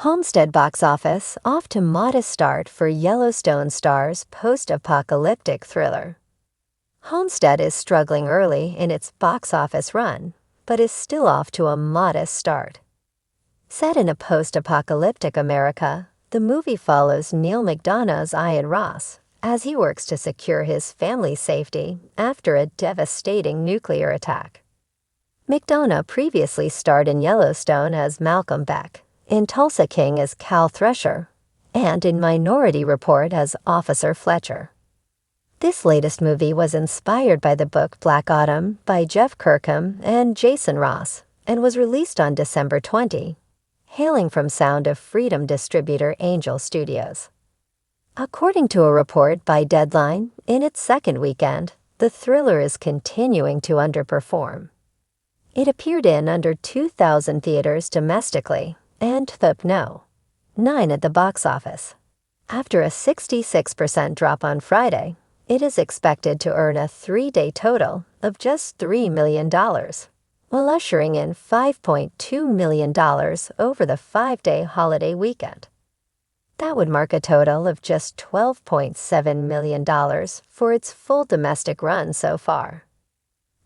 Homestead box office off to modest start for Yellowstone stars post-apocalyptic thriller. Homestead is struggling early in its box office run, but is still off to a modest start. Set in a post-apocalyptic America, the movie follows Neil McDonough's Ian Ross as he works to secure his family's safety after a devastating nuclear attack. McDonough previously starred in Yellowstone as Malcolm Beck, in Tulsa King as Cal Thresher, and in Minority Report as Officer Fletcher. This latest movie was inspired by the book Black Autumn by Jeff Kirkham and Jason Ross and was released on December 20, hailing from Sound of Freedom distributor Angel Studios. According to a report by Deadline, in its second weekend, the thriller is continuing to underperform. It appeared in under 2,000 theaters domestically and no. 9 at the box office. After a 66% drop on Friday, it is expected to earn a 3-day total of just $3 million, while ushering in $5.2 million over the 5-day holiday weekend. That would mark a total of just $12.7 million for its full domestic run so far.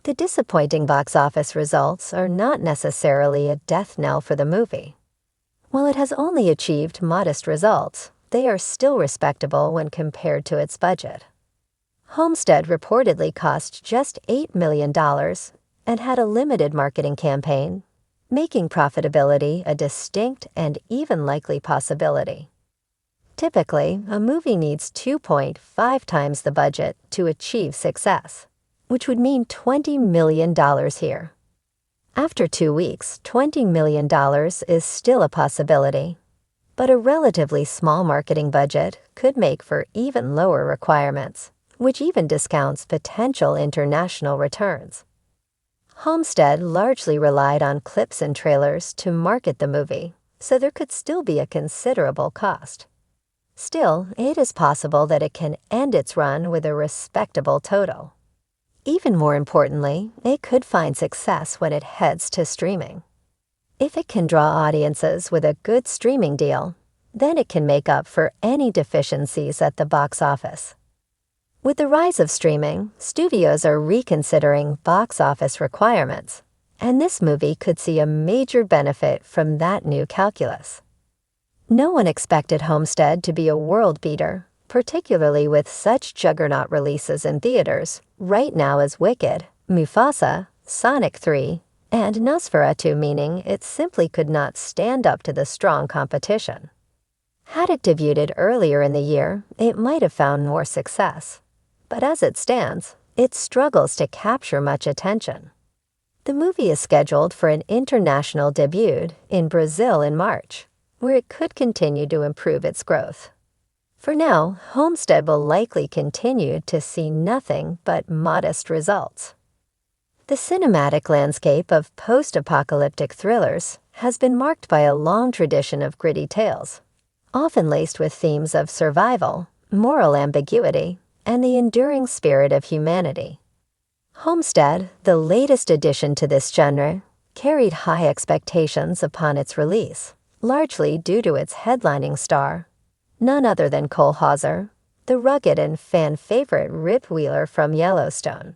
The disappointing box office results are not necessarily a death knell for the movie. While it has only achieved modest results, they are still respectable when compared to its budget. Homestead reportedly cost just $8 million and had a limited marketing campaign, making profitability a distinct and even likely possibility. Typically, a movie needs 2.5 times the budget to achieve success, which would mean $20 million here. After 2 weeks, $20 million is still a possibility, but a relatively small marketing budget could make for even lower requirements, which even discounts potential international returns. Homestead largely relied on clips and trailers to market the movie, so there could still be a considerable cost. Still, it is possible that it can end its run with a respectable total. Even more importantly, it could find success when it heads to streaming. If it can draw audiences with a good streaming deal, then it can make up for any deficiencies at the box office. With the rise of streaming, studios are reconsidering box office requirements, and this movie could see a major benefit from that new calculus. No one expected Homestead to be a world beater, particularly with such juggernaut releases in theaters right now as Wicked, Mufasa, Sonic 3, and Nosferatu, meaning it simply could not stand up to the strong competition. Had it debuted earlier in the year, it might have found more success. But as it stands, it struggles to capture much attention. The movie is scheduled for an international debut in Brazil in March, where it could continue to improve its growth. For now, Homestead will likely continue to see nothing but modest results. The cinematic landscape of post-apocalyptic thrillers has been marked by a long tradition of gritty tales, often laced with themes of survival, moral ambiguity, and the enduring spirit of humanity. Homestead, the latest addition to this genre, carried high expectations upon its release, largely due to its headlining star, none other than Cole Hauser, the rugged and fan-favorite Rip Wheeler from Yellowstone.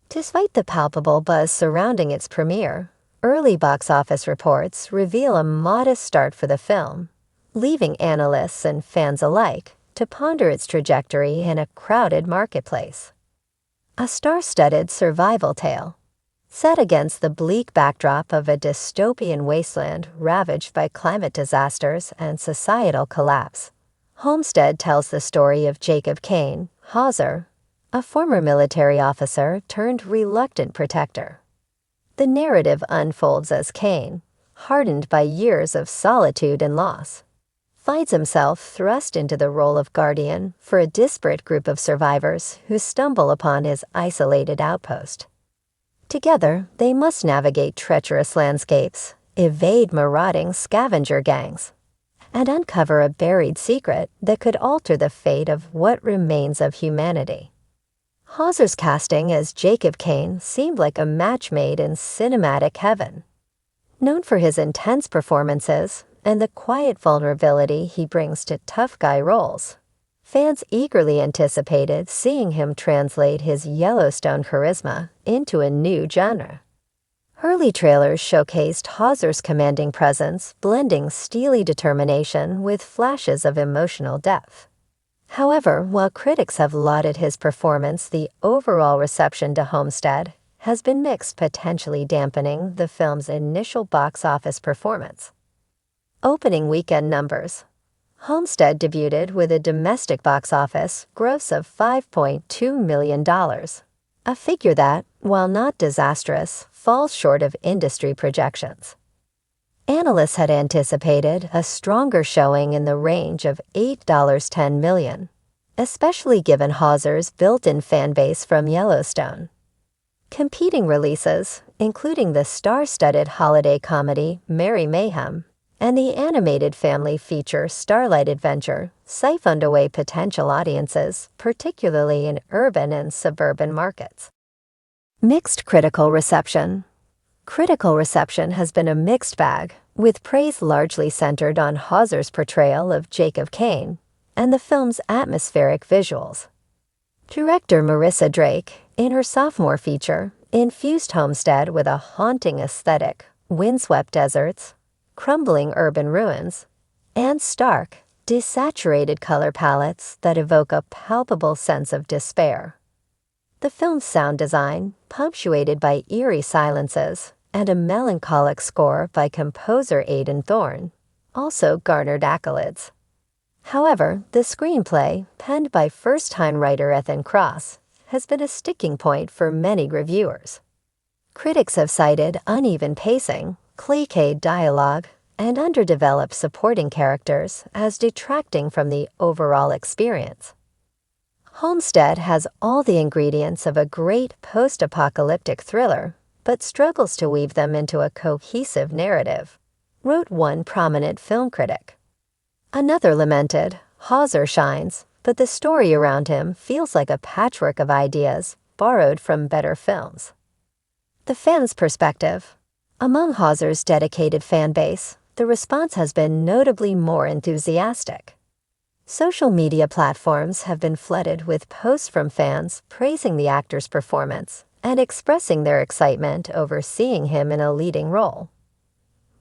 Despite the palpable buzz surrounding its premiere, early box office reports reveal a modest start for the film, leaving analysts and fans alike to ponder its trajectory in a crowded marketplace. A star-studded survival tale, set against the bleak backdrop of a dystopian wasteland ravaged by climate disasters and societal collapse, Homestead tells the story of Jacob Kane, Hauser, a former military officer turned reluctant protector. The narrative unfolds as Kane, hardened by years of solitude and loss, finds himself thrust into the role of guardian for a disparate group of survivors who stumble upon his isolated outpost. Together, they must navigate treacherous landscapes, evade marauding scavenger gangs, and uncover a buried secret that could alter the fate of what remains of humanity. Hauser's casting as Jacob Kane seemed like a match made in cinematic heaven. Known for his intense performances and the quiet vulnerability he brings to tough guy roles. Fans eagerly anticipated seeing him translate his Yellowstone charisma into a new genre. Early trailers showcased Hauser's commanding presence, blending steely determination with flashes of emotional depth. However, while critics have lauded his performance, the overall reception to Homestead has been mixed, potentially dampening the film's initial box office performance. Opening weekend numbers. Homestead debuted with a domestic box office gross of $5.2 million, a figure that, while not disastrous, falls short of industry projections. Analysts had anticipated a stronger showing in the range of $8.10 million, especially given Hauser's built-in fan base from Yellowstone. Competing releases, including the star-studded holiday comedy Merry Mayhem and the animated family feature Starlight Adventure, siphoned away potential audiences, particularly in urban and suburban markets. Mixed critical reception. Critical reception has been a mixed bag, with praise largely centered on Hauser's portrayal of Jacob Kane and the film's atmospheric visuals. Director Marissa Drake, in her sophomore feature, infused Homestead with a haunting aesthetic, windswept deserts, crumbling urban ruins, and stark, desaturated color palettes that evoke a palpable sense of despair. The film's sound design, punctuated by eerie silences and a melancholic score by composer Aidan Thorne, also garnered accolades. However, the screenplay, penned by first-time writer Ethan Cross, has been a sticking point for many reviewers. Critics have cited uneven pacing, cliched dialogue, and underdeveloped supporting characters as detracting from the overall experience. Homestead has all the ingredients of a great post-apocalyptic thriller, but struggles to weave them into a cohesive narrative, wrote one prominent film critic. Another lamented, Hauser shines, but the story around him feels like a patchwork of ideas borrowed from better films. The fan's perspective. Among Hauser's dedicated fan base, the response has been notably more enthusiastic. Social media platforms have been flooded with posts from fans praising the actor's performance and expressing their excitement over seeing him in a leading role.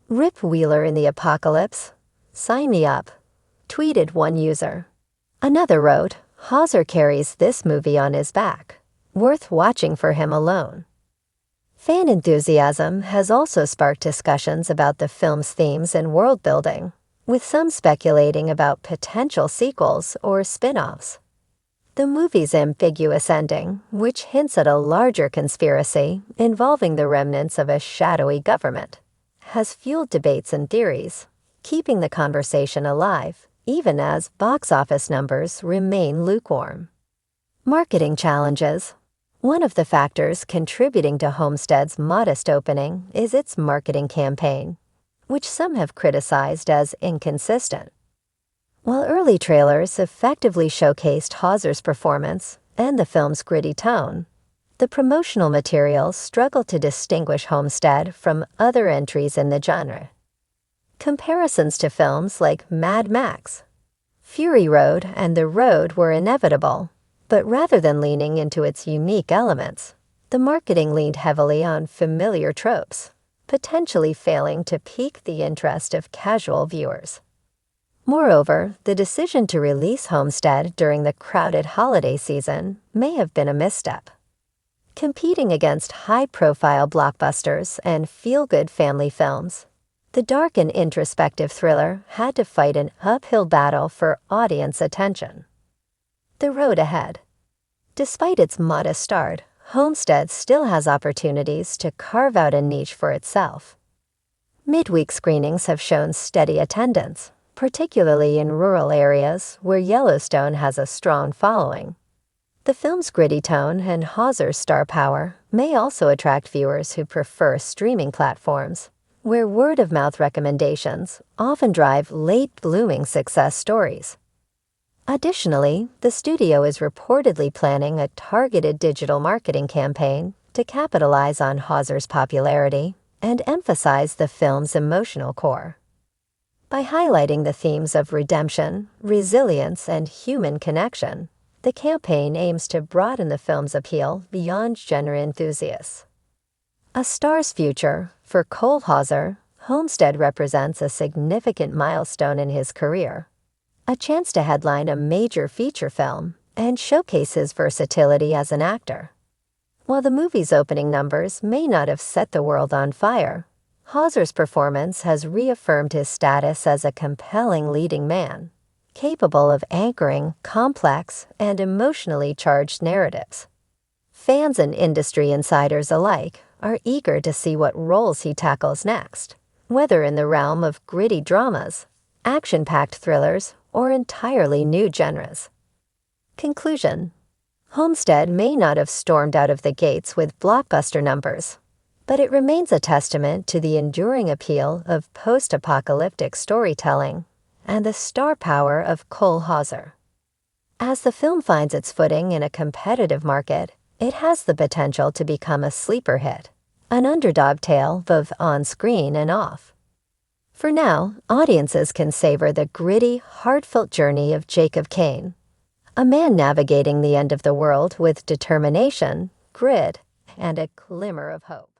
"Rip Wheeler in the apocalypse? Sign me up," tweeted one user. Another wrote, "Hauser carries this movie on his back. Worth watching for him alone." Fan enthusiasm has also sparked discussions about the film's themes and world building, with some speculating about potential sequels or spin-offs. The movie's ambiguous ending, which hints at a larger conspiracy involving the remnants of a shadowy government, has fueled debates and theories, keeping the conversation alive even as box office numbers remain lukewarm. Marketing challenges. One of the factors contributing to Homestead's modest opening is its marketing campaign, which some have criticized as inconsistent. While early trailers effectively showcased Hauser's performance and the film's gritty tone, the promotional materials struggle to distinguish Homestead from other entries in the genre. Comparisons to films like Mad Max, Fury Road, and The Road were inevitable, but rather than leaning into its unique elements, the marketing leaned heavily on familiar tropes, potentially failing to pique the interest of casual viewers. Moreover, the decision to release Homestead during the crowded holiday season may have been a misstep. Competing against high-profile blockbusters and feel-good family films, the dark and introspective thriller had to fight an uphill battle for audience attention. The road ahead. Despite its modest start, Homestead still has opportunities to carve out a niche for itself. Midweek screenings have shown steady attendance, particularly in rural areas where Yellowstone has a strong following. The film's gritty tone and Hauser's star power may also attract viewers who prefer streaming platforms, where word-of-mouth recommendations often drive late-blooming success stories. Additionally, the studio is reportedly planning a targeted digital marketing campaign to capitalize on Hauser's popularity and emphasize the film's emotional core. By highlighting the themes of redemption, resilience, and human connection, the campaign aims to broaden the film's appeal beyond genre enthusiasts. A star's future, for Cole Hauser, Homestead represents a significant milestone in his career, a chance to headline a major feature film and showcase his versatility as an actor. While the movie's opening numbers may not have set the world on fire, Hauser's performance has reaffirmed his status as a compelling leading man, capable of anchoring complex and emotionally charged narratives. Fans and industry insiders alike are eager to see what roles he tackles next, whether in the realm of gritty dramas, action-packed thrillers, or entirely new genres. Conclusion: Homestead may not have stormed out of the gates with blockbuster numbers, but it remains a testament to the enduring appeal of post-apocalyptic storytelling and the star power of Cole Hauser. As the film finds its footing in a competitive market, it has the potential to become a sleeper hit, an underdog tale both on-screen and off. For now, audiences can savor the gritty, heartfelt journey of Jacob Kane, a man navigating the end of the world with determination, grit, and a glimmer of hope.